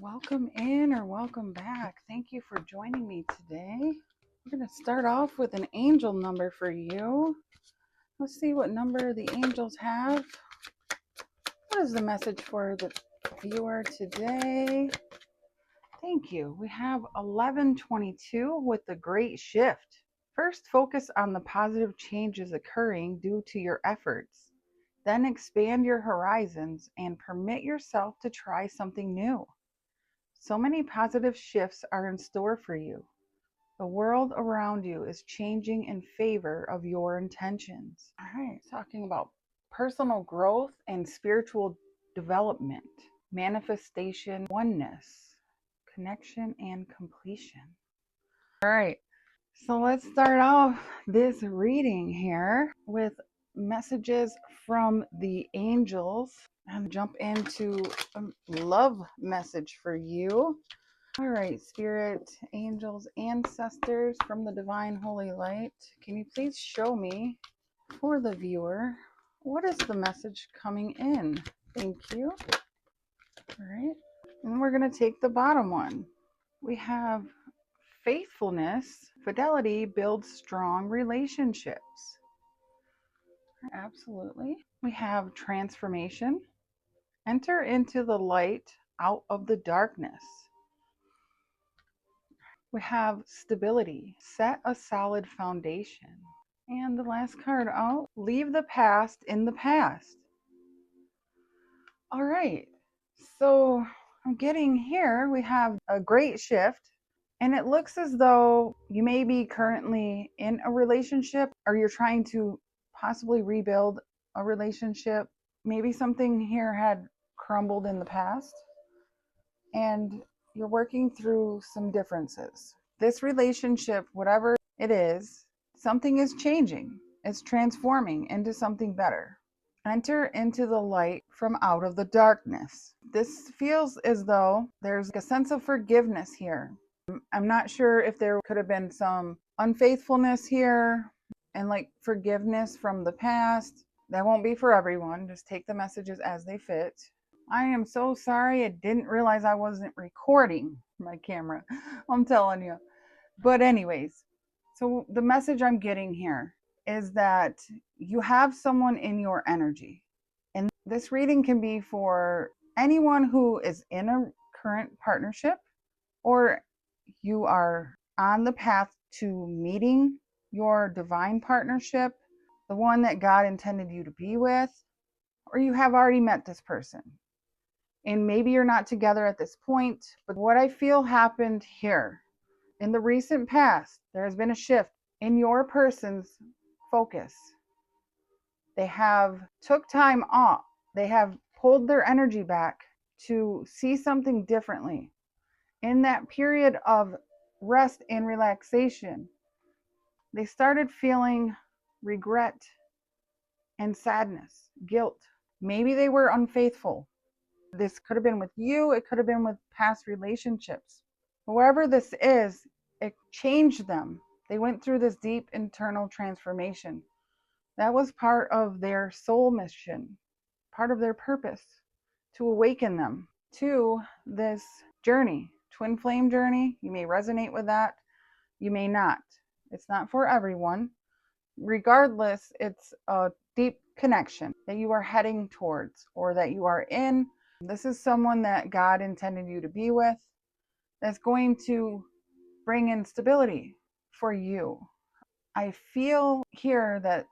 Welcome in or welcome back. Thank you for joining me today. We're going to start off with an angel number for you. Let's see what number the angels have. What is the message for the viewer today? Thank you. We have 1122 with the great shift. First, focus on the positive changes occurring due to your efforts. Then expand your horizons and permit yourself to try something new. So many positive shifts are in store for you. The world around you is changing in favor of your intentions. All right, talking about personal growth and spiritual development, manifestation, oneness, connection, and completion. All right, so let's start off this reading here with messages from the angels and jump into a love message for you. All right, spirit, angels, ancestors from the divine holy light, can you please show me for the viewer what is the message coming in? Thank you. All right, and we're going to take the bottom one. We have faithfulness, fidelity builds strong relationships. Absolutely. We have transformation, enter into the light out of the darkness. We have stability, set a solid foundation. And the last card out, leave the past in the past. All right, so I'm getting here, we have a great shift. And it looks as though you may be currently in a relationship or you're trying to possibly rebuild a relationship. Maybe something here had crumbled in the past and you're working through some differences. This relationship, whatever it is, something is changing. It's transforming into something better. Enter into the light from out of the darkness. This feels as though there's a sense of forgiveness here. I'm not sure if there could have been some unfaithfulness here and like forgiveness from the past. That won't be for everyone. Just take the messages as they fit. I am so sorry. I didn't realize I wasn't recording my camera. I'm telling you. But anyways, so the message I'm getting here is that you have someone in your energy. And this reading can be for anyone who is in a current partnership, or you are on the path to meeting your divine partnership, the one that God intended you to be with, or you have already met this person. And maybe you're not together at this point, but what I feel happened here in the recent past, there has been a shift in your person's focus. They have took time off. They have pulled their energy back to see something differently. In that period of rest and relaxation, they started feeling regret and sadness, guilt. Maybe they were unfaithful. This could have been with you, it could have been with past relationships. Whoever this is, it changed them. They went through this deep internal transformation. That was part of their soul mission, part of their purpose, to awaken them to this journey, twin flame journey. You may resonate with that, you may not. It's not for everyone. Regardless, it's a deep connection that you are heading towards or that you are in. This is someone that God intended you to be with, that's going to bring in stability for you. I feel here that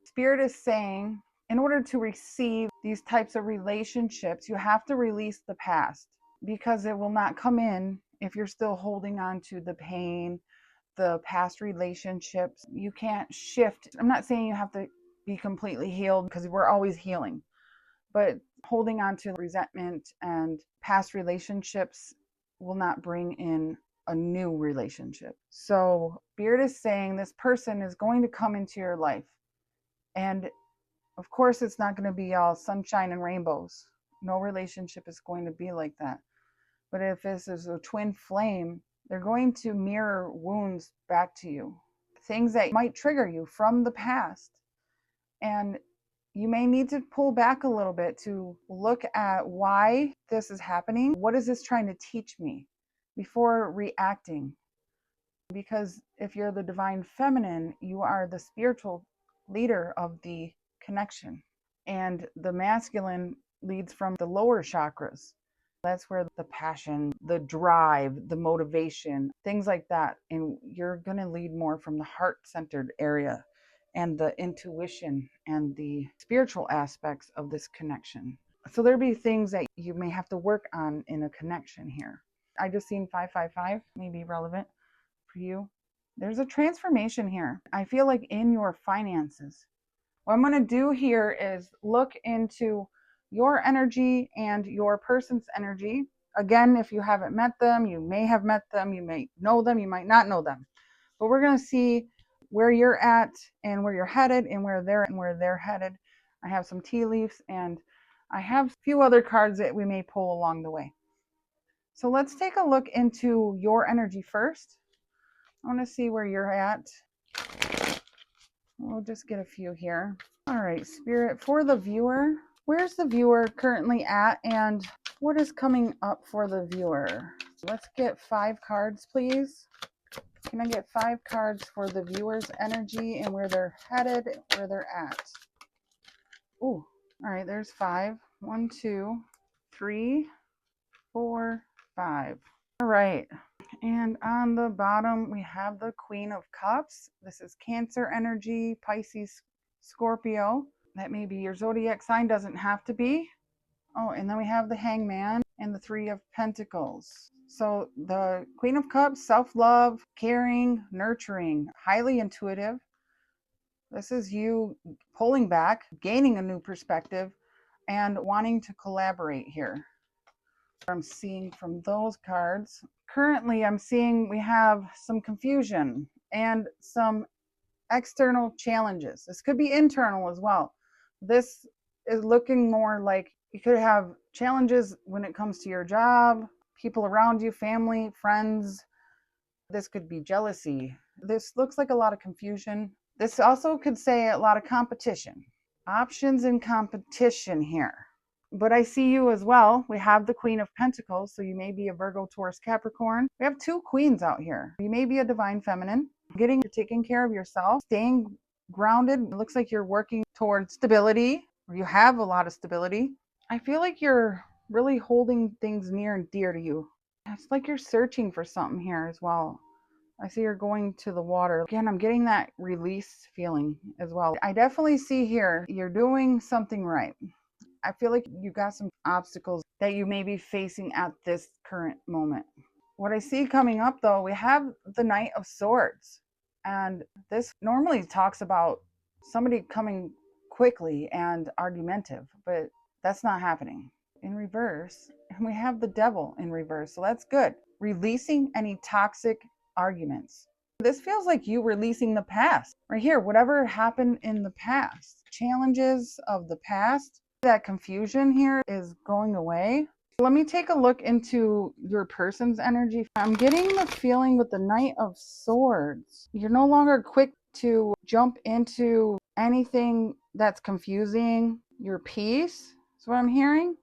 Spirit is saying, in order to receive these types of relationships, you have to release the past, because it will not come in if you're still holding on to the pain, the past relationships. You can't shift. I'm not saying you have to be completely healed, because we're always healing, but holding on to resentment and past relationships will not bring in a new relationship. So Spirit is saying this person is going to come into your life. And of course, it's not going to be all sunshine and rainbows. No relationship is going to be like that. But if this is a twin flame, they're going to mirror wounds back to you, things that might trigger you from the past. And you may need to pull back a little bit to look at why this is happening. What is this trying to teach me before reacting? Because if you're the divine feminine, you are the spiritual leader of the connection. And the masculine leads from the lower chakras. That's where the passion, the drive, the motivation, things like that. And you're going to lead more from the heart-centered area and the intuition and the spiritual aspects of this connection. So there'll be things that you may have to work on in a connection here. I just seen 555 may be relevant for you. There's a transformation here. I feel like in your finances. What I'm going to do here is look into your energy and your person's energy. Again, if you haven't met them, you may have met them, you may know them, you might not know them. But we're going to see where you're at and where you're headed and where they're headed. I have some tea leaves and I have a few other cards that we may pull along the way. So let's take a look into your energy first. I want to see where you're at. We'll just get a few here. All right, Spirit, for the viewer, where's the viewer currently at and what is coming up for the viewer? Let's get 5 cards, please. Can I get 5 cards for the viewer's energy and where they're headed, where they're at? Ooh, all right, there's 5. 1, 2, 3, 4, 5. All right. And on the bottom, we have the Queen of Cups. This is Cancer energy, Pisces, Scorpio. That may be your zodiac sign, doesn't have to be. Oh, and then we have the Hangman and the 3 of Pentacles. So the Queen of Cups, self-love, caring, nurturing, highly intuitive. This is you pulling back, gaining a new perspective, and wanting to collaborate here. I'm seeing from those cards. Currently, I'm seeing we have some confusion and some external challenges. This could be internal as well. This is looking more like you could have challenges when it comes to your job, people around you, family, friends. This could be jealousy. This looks like a lot of confusion. This also could say a lot of competition. Options and competition here. But I see you as well. We have the Queen of Pentacles, so you may be a Virgo, Taurus, Capricorn. We have 2 queens out here. You may be a divine feminine, taking care of yourself, staying grounded. It looks like you're working towards stability, or you have a lot of stability. I feel like you're really holding things near and dear to you. It's like you're searching for something here as well. I see you're going to the water. Again, I'm getting that release feeling as well. I definitely see here you're doing something right. I feel like you got some obstacles that you may be facing at this current moment. What I see coming up though, we have the Knight of Swords. And this normally talks about somebody coming quickly and argumentative, but that's not happening. In reverse, and we have the Devil in reverse, so that's good. Releasing any toxic arguments. This feels like you releasing the past. Right here, whatever happened in the past, challenges of the past, that confusion here is going away. Let me take a look into your person's energy. I'm getting the feeling with the Knight of Swords. You're no longer quick to jump into anything that's confusing your peace. That's what I'm hearing.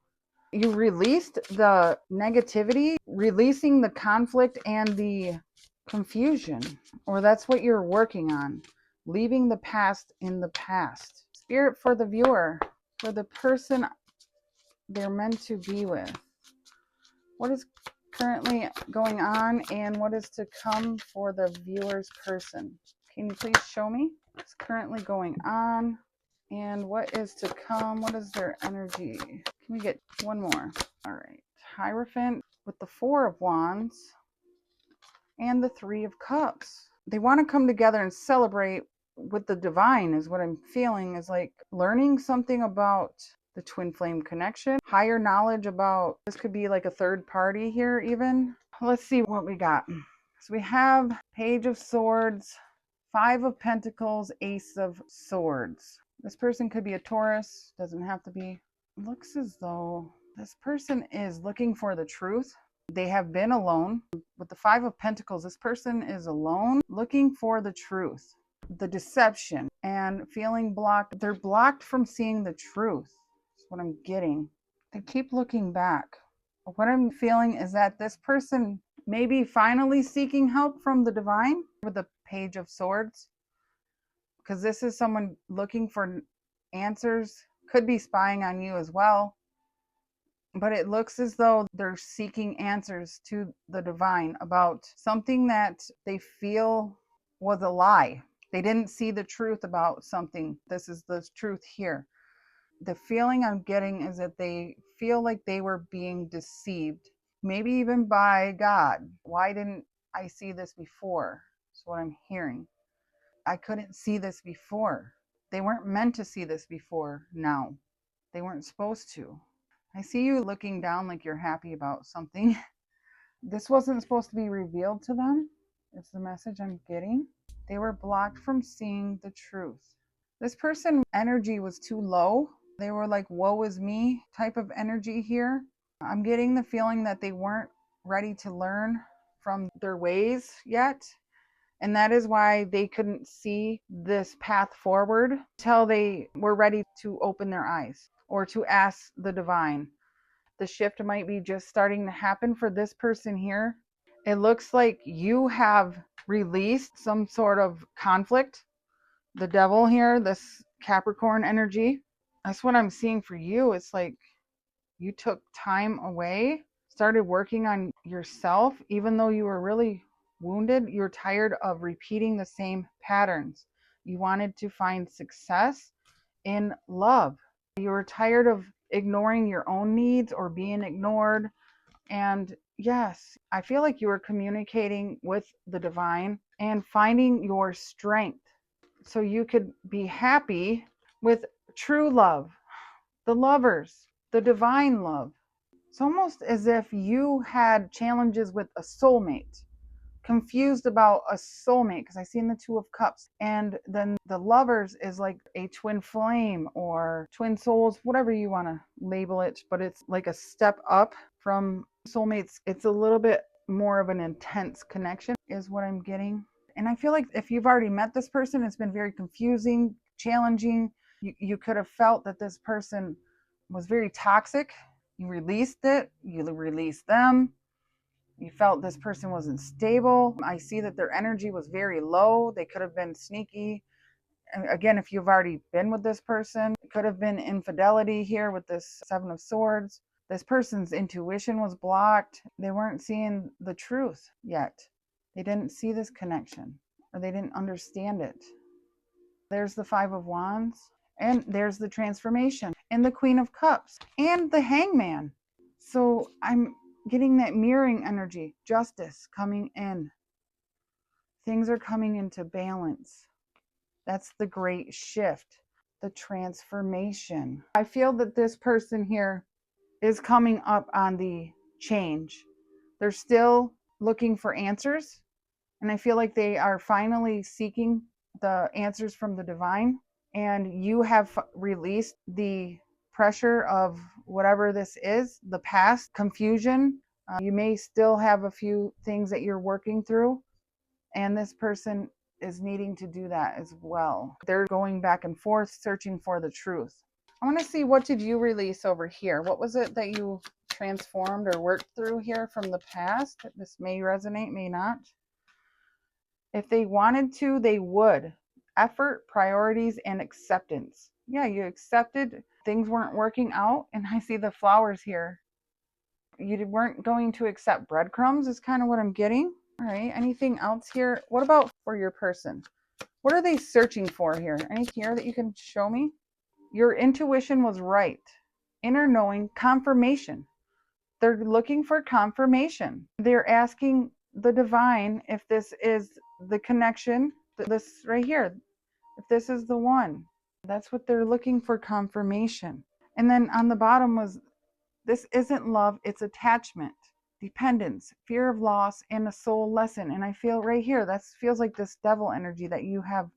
You released the negativity, releasing the conflict and the confusion, or that's what you're working on. Leaving the past in the past. Spirit, for the viewer, for the person they're meant to be with. What is currently going on and what is to come for the viewer's person? Can you please show me what's currently going on and what is to come? What is their energy? Can we get one more? All right. Hierophant with the 4 of Wands and the 3 of Cups. They want to come together and celebrate with the divine is what I'm feeling, is like learning something about the twin flame connection, higher knowledge about, this could be like a third party here even. Let's see what we got. So we have Page of Swords, 5 of Pentacles, Ace of Swords. This person could be a Taurus, doesn't have to be. It looks as though this person is looking for the truth. They have been alone. With the 5 of Pentacles, this person is alone, looking for the truth. the deception and feeling blocked. They're blocked from seeing the truth. That's what I'm getting. They keep looking back. What I'm feeling is that this person may be finally seeking help from the divine with the Page of Swords, because this is someone looking for answers, could be spying on you as well. But it looks as though they're seeking answers to the divine about something that they feel was a lie. They didn't see the truth about something. This is the truth here. The feeling I'm getting is that they feel like they were being deceived, maybe even by God. Why didn't I see this before? That's what I'm hearing. I couldn't see this before. They weren't meant to see this before now. They weren't supposed to. I see you looking down like you're happy about something. This wasn't supposed to be revealed to them. It's the message I'm getting. They were blocked from seeing the truth. This person's energy was too low. They were like, woe is me type of energy here. I'm getting the feeling that they weren't ready to learn from their ways yet. And that is why they couldn't see this path forward until they were ready to open their eyes or to ask the divine. The shift might be just starting to happen for this person here. It looks like you have released some sort of conflict. The devil here, this Capricorn energy. That's what I'm seeing for you. It's like you took time away, started working on yourself, even though you were really wounded. You're tired of repeating the same patterns. You wanted to find success in love. You were tired of ignoring your own needs or being ignored. And yes, I feel like you were communicating with the divine and finding your strength so you could be happy with true love, the lovers, the divine love. It's almost as if you had challenges with a soulmate, confused about a soulmate, because I see in the Two of Cups. And then the lovers is like a twin flame or twin souls, whatever you want to label it, but it's like a step up from soulmates. It's a little bit more of an intense connection is what I'm getting. And I feel like if you've already met this person, it's been very confusing, challenging. You could have felt that this person was very toxic. You released it, you released them. You felt this person wasn't stable. I see that their energy was very low. They could have been sneaky. And again, if you've already been with this person, it could have been infidelity here with this Seven of Swords. This person's intuition was blocked. They weren't seeing the truth yet. They didn't see this connection, or they didn't understand it. There's the Five of Wands, and there's the transformation, and the Queen of Cups, and the Hangman. So I'm getting that mirroring energy, justice coming in. Things are coming into balance. That's the great shift, the transformation. I feel that this person here is coming up on the change. They're still looking for answers, and I feel like they are finally seeking the answers from the divine, and you have released the pressure of whatever this is, the past confusion. You may still have a few things that you're working through, and this person is needing to do that as well. They're going back and forth, searching for the truth. I want to see, what did you release over here? What was it that you transformed or worked through here from the past? This may resonate, may not. If they wanted to, they would. Effort, priorities, and acceptance. Yeah, you accepted things weren't working out, and I see the flowers here. You weren't going to accept breadcrumbs is kind of what I'm getting. All right, anything else here? What about for your person? What are they searching for here? Anything here that you can show me? Your intuition was right. Inner knowing, confirmation. They're looking for confirmation. They're asking the divine if this is the connection, this right here, if this is the one. That's what they're looking for, confirmation. And then on the bottom was, this isn't love, it's attachment, dependence, fear of loss, and a soul lesson. And I feel right here, that feels like this devil energy that you have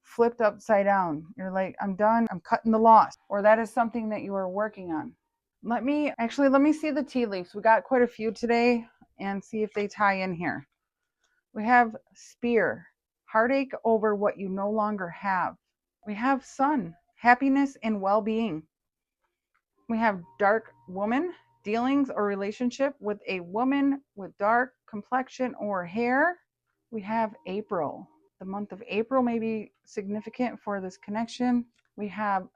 flipped upside down. You're like, I'm done, I'm cutting the loss. Or that is something that you are working on. Let me see the tea leaves. We got quite a few today, and see if they tie in here. We have spear, heartache over what you no longer have. We have Sun, happiness and well-being. We have Dark Woman, dealings or relationship with a woman with dark complexion or hair. We have April. The month of April may be significant for this connection. We have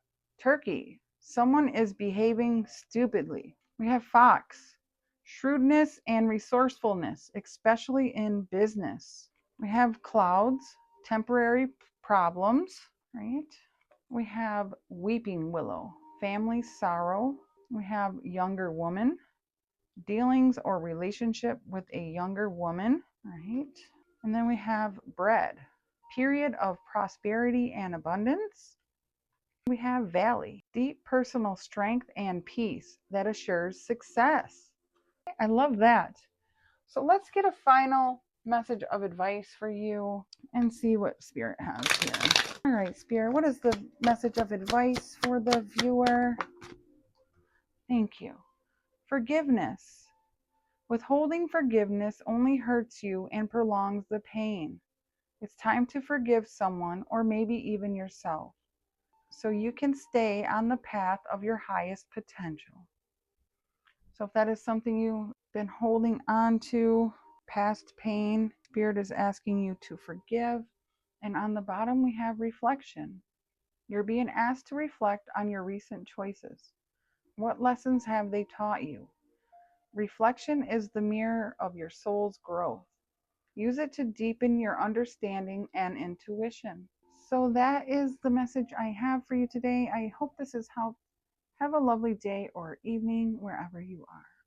Turkey. Someone is behaving stupidly. We have Fox. Shrewdness and resourcefulness, especially in business. We have Clouds. Temporary problems, right? We have Weeping Willow. Family sorrow. We have Younger Woman. Dealings or relationship with a younger woman, right? And then we have Bread. Period of prosperity and abundance. We have Valley. Deep personal strength and peace that assures success. I love that. So let's get a final message of advice for you and see what Spirit has here. All right, Spirit, what is the message of advice for the viewer? Thank you. Forgiveness. Withholding forgiveness only hurts you and prolongs the pain. It's time to forgive someone or maybe even yourself so you can stay on the path of your highest potential. So if that is something you've been holding on to, past pain, Spirit is asking you to forgive. And on the bottom, we have reflection. You're being asked to reflect on your recent choices. What lessons have they taught you? Reflection is the mirror of your soul's growth. Use it to deepen your understanding and intuition. So that is the message I have for you today. I hope this has helped. Have a lovely day or evening wherever you are.